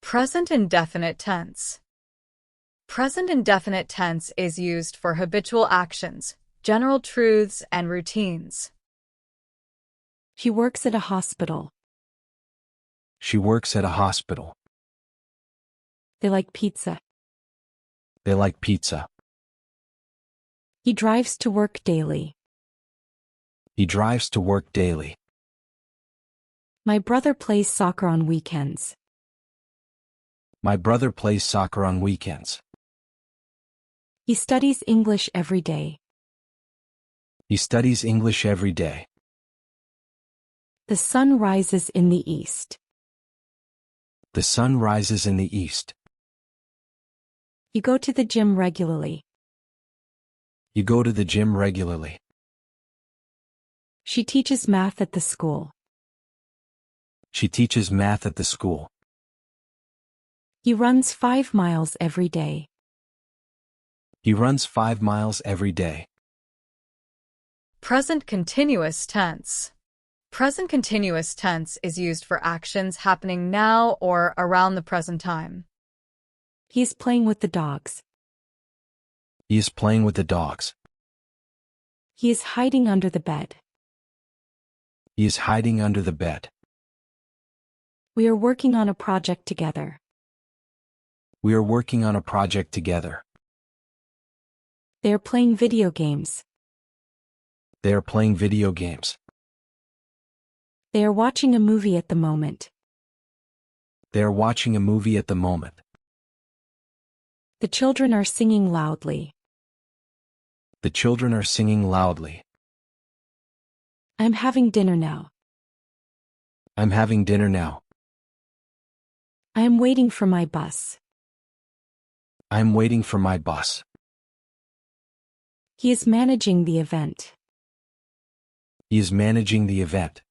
Present indefinite tense. Present indefinite tense is used for habitual actions, general truths, and routines. She works at a hospital. She works at a hospital. They like pizza. They like pizza. He drives to work daily. He drives to work daily. My brother plays soccer on weekends. My brother plays soccer on weekends. He studies English every day. He studies English every day. The sun rises in the east. The sun rises in the east. You go to the gym regularly. You go to the gym regularly. She teaches math at the school. She teaches math at the school. He runs 5 miles every day. He runs 5 miles every day. Present continuous tense. Present continuous tense is used for actions happening now or around the present time. He is playing with the dogs. He is playing with the dogs. He is hiding under the bed. He is hiding under the bed. We are working on a project together. We are working on a project together. They are playing video games. They are playing video games. They are watching a movie at the moment. They are watching a movie at the moment. The children are singing loudly. The children are singing loudly. I'm having dinner now. I'm having dinner now. I am waiting for my bus. I'm waiting for my bus. He is managing the event. He is managing the event.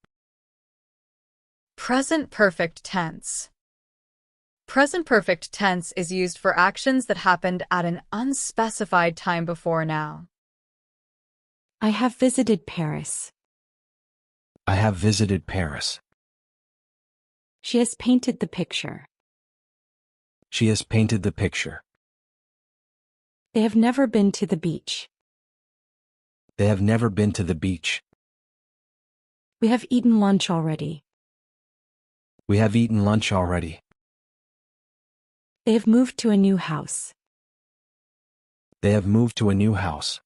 Present perfect tense. Present perfect tense is used for actions that happened at an unspecified time before now. I have visited Paris. I have visited Paris. She has painted the picture. She has painted the picture. They have never been to the beach. They have never been to the beach. We have eaten lunch already. We have eaten lunch already. They have moved to a new house. They have moved to a new house.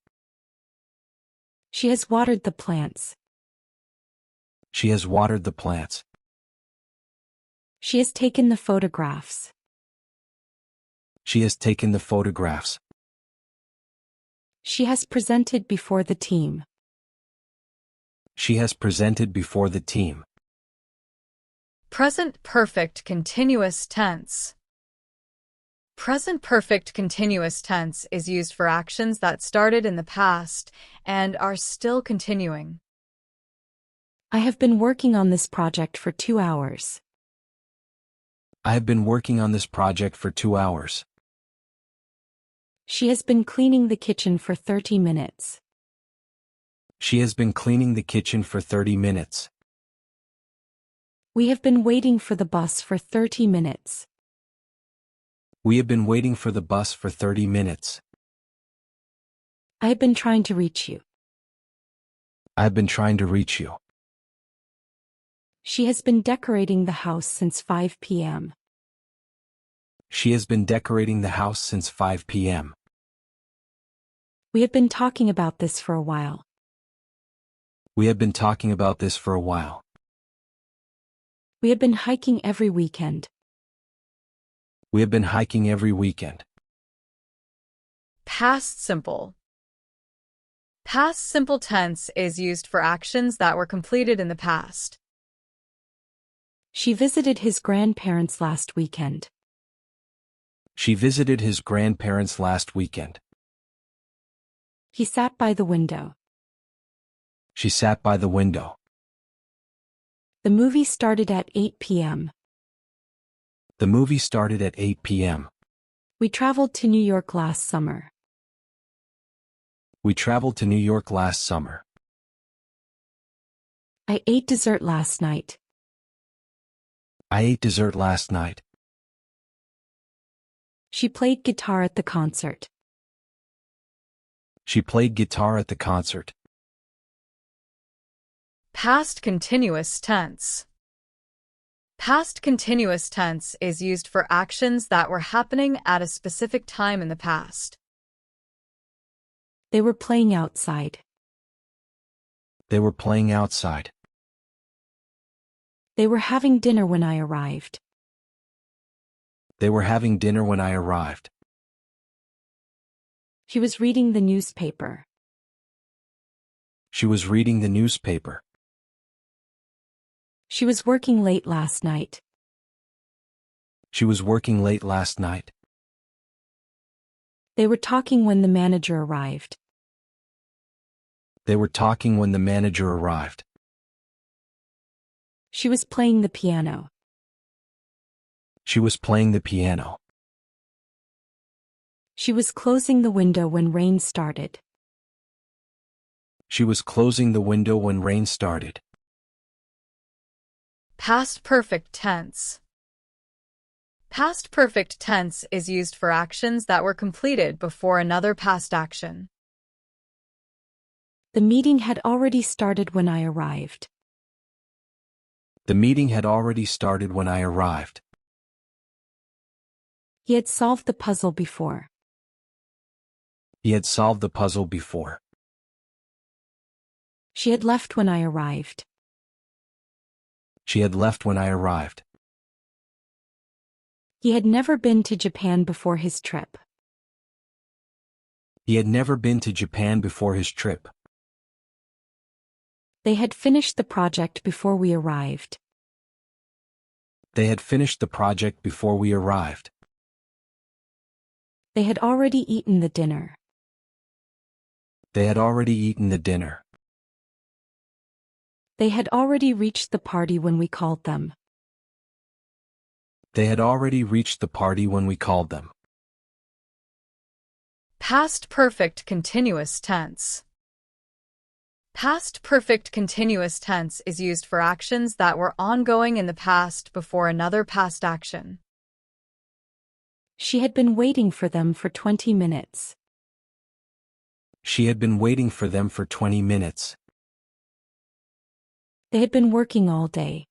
She has watered the plants. She has watered the plants. She has taken the photographs. She has taken the photographs. She has presented before the team. She has presented before the team. Present perfect continuous tense. Present perfect continuous tense is used for actions that started in the past and are still continuing. I have been working on this project for 2 hours. I have been working on this project for 2 hours. She has been cleaning the kitchen for 30 minutes. She has been cleaning the kitchen for 30 minutes. We have been waiting for the bus for 30 minutes. We have been waiting for the bus for 30 minutes. I have been trying to reach you. I have been trying to reach you. She has been decorating the house since 5 p.m. She has been decorating the house since 5 p.m. We have been talking about this for a while. We have been talking about this for a while. We have been hiking every weekend. We have been hiking every weekend. Past simple. Past simple tense is used for actions that were completed in the past. She visited his grandparents last weekend. She visited his grandparents last weekend. He sat by the window. She sat by the window. The movie started at 8 p.m. The movie started at 8 p.m. We traveled to New York last summer. We traveled to New York last summer. I ate dessert last night. I ate dessert last night. She played guitar at the concert. She played guitar at the concert. Past continuous tense. Past continuous tense is used for actions that were happening at a specific time in the past. They were playing outside. They were playing outside. They were having dinner when I arrived. They were having dinner when I arrived. She was reading the newspaper. She was reading the newspaper. She was working late last night. She was working late last night. They were talking when the manager arrived. They were talking when the manager arrived. She was playing the piano. She was playing the piano. She was closing the window when rain started. She was closing the window when rain started. Past perfect tense. Past perfect tense is used for actions that were completed before another past action. The meeting had already started when I arrived. The meeting had already started when I arrived. He had solved the puzzle before. He had solved the puzzle before. She had left when I arrived. She had left when I arrived. He had never been to Japan before his trip. He had never been to Japan before his trip. They had finished the project before we arrived. They had finished the project before we arrived. They had already eaten the dinner. They had already eaten the dinner. They had already reached the party when we called them. They had already reached the party when we called them. Past perfect continuous tense. Past perfect continuous tense is used for actions that were ongoing in the past before another past action. She had been waiting for them for 20 minutes. She had been waiting for them for 20 minutes. They had been working all day.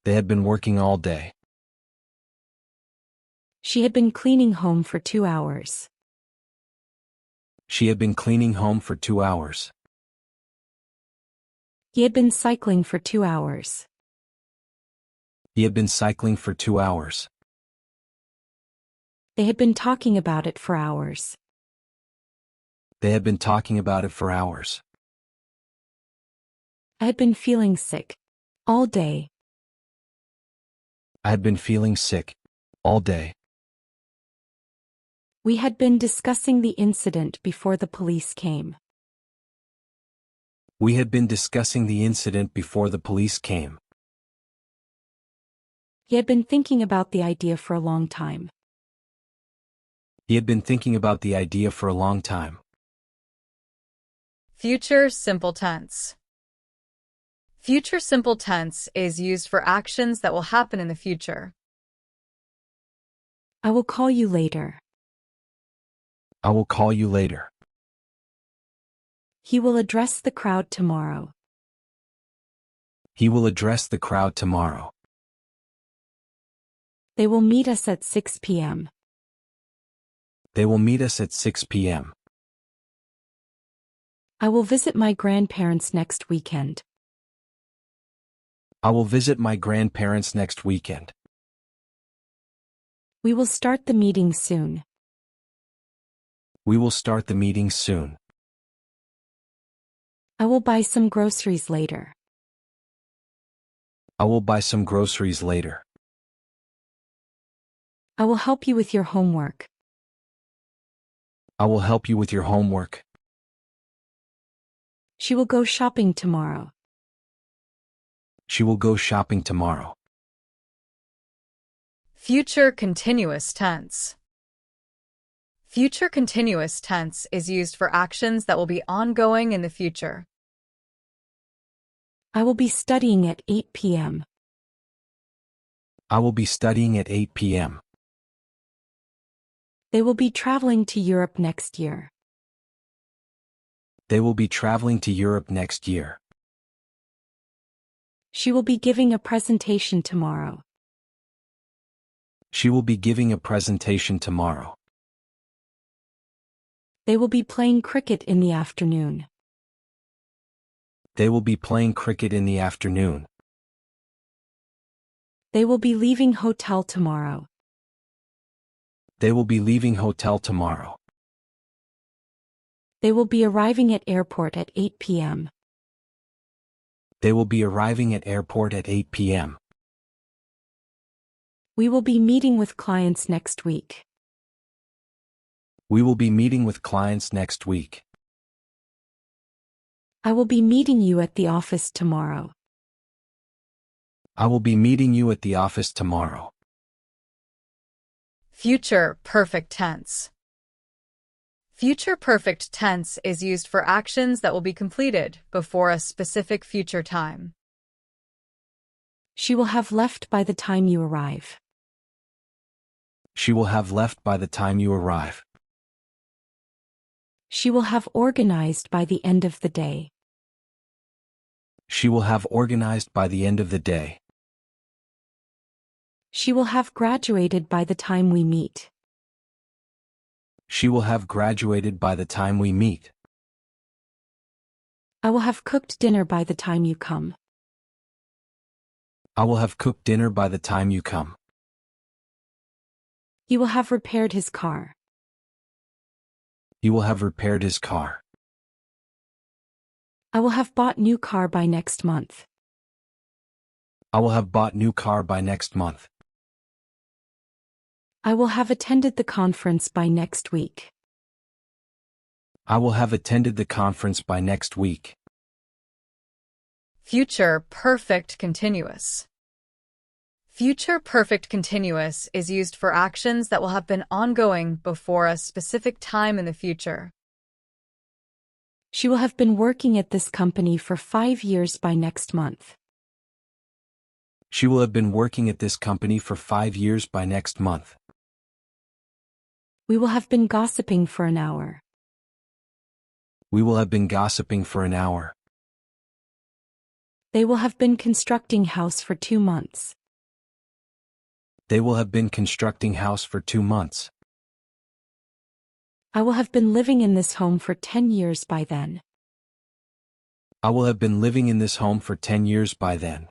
They had been working all day. She had been cleaning home for 2 hours. She had been cleaning home for 2 hours. He had been cycling for 2 hours. He had been cycling for 2 hours. They had been talking about it for hours. They had been talking about it for hours. I had been feeling sick all day. I had been feeling sick all day. We had been discussing the incident before the police came. We had been discussing the incident before the police came. He had been thinking about the idea for a long time. He had been thinking about the idea for a long time. Future simple tense. Future simple tense is used for actions that will happen in the future. I will call you later. I will call you later. He will address the crowd tomorrow. He will address the crowd tomorrow. They will meet us at 6 p.m. They will meet us at 6 p.m. I will visit my grandparents next weekend. I will visit my grandparents next weekend. We will start the meeting soon. We will start the meeting soon. I will buy some groceries later. I will buy some groceries later. I will help you with your homework. I will help you with your homework. She will go shopping tomorrow. She will go shopping tomorrow. Future continuous tense. Future continuous tense is used for actions that will be ongoing in the future. I will be studying at 8 p.m. I will be studying at 8 p.m. They will be traveling to Europe next year. They will be traveling to Europe next year. She will be giving a presentation tomorrow. She will be giving a presentation tomorrow. They will be playing cricket in the afternoon. They will be playing cricket in the afternoon. They will be leaving hotel tomorrow. They will be leaving hotel tomorrow. They will be arriving at airport at 8 p.m. They will be arriving at airport at 8 p.m. We will be meeting with clients next week. We will be meeting with clients next week. I will be meeting you at the office tomorrow. I will be meeting you at the office tomorrow. Future perfect tense. Future perfect tense is used for actions that will be completed before a specific future time. She will have left by the time you arrive. She will have left by the time you arrive. She will have organized by the end of the day. She will have organized by the end of the day. She will have graduated by the time we meet. She will have graduated by the time we meet. I will have cooked dinner by the time you come. I will have cooked dinner by the time you come. He will have repaired his car. He will have repaired his car. I will have bought new car by next month. I will have bought new car by next month. I will have attended the conference by next week. I will have attended the conference by next week. Future perfect continuous. Future perfect continuous is used for actions that will have been ongoing before a specific time in the future. She will have been working at this company for 5 years by next month. She will have been working at this company for 5 years by next month. We will have been gossiping for an hour. We will have been gossiping for an hour. They will have been constructing house for 2 months. They will have been constructing house for 2 months. I will have been living in this home for 10 years by then. I will have been living in this home for 10 years by then.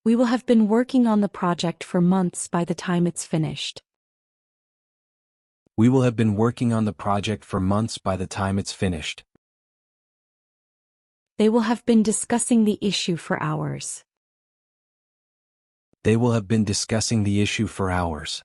We will have been working on the project for months by the time it's finished. We will have been working on the project for months by the time it's finished. They will have been discussing the issue for hours. They will have been discussing the issue for hours.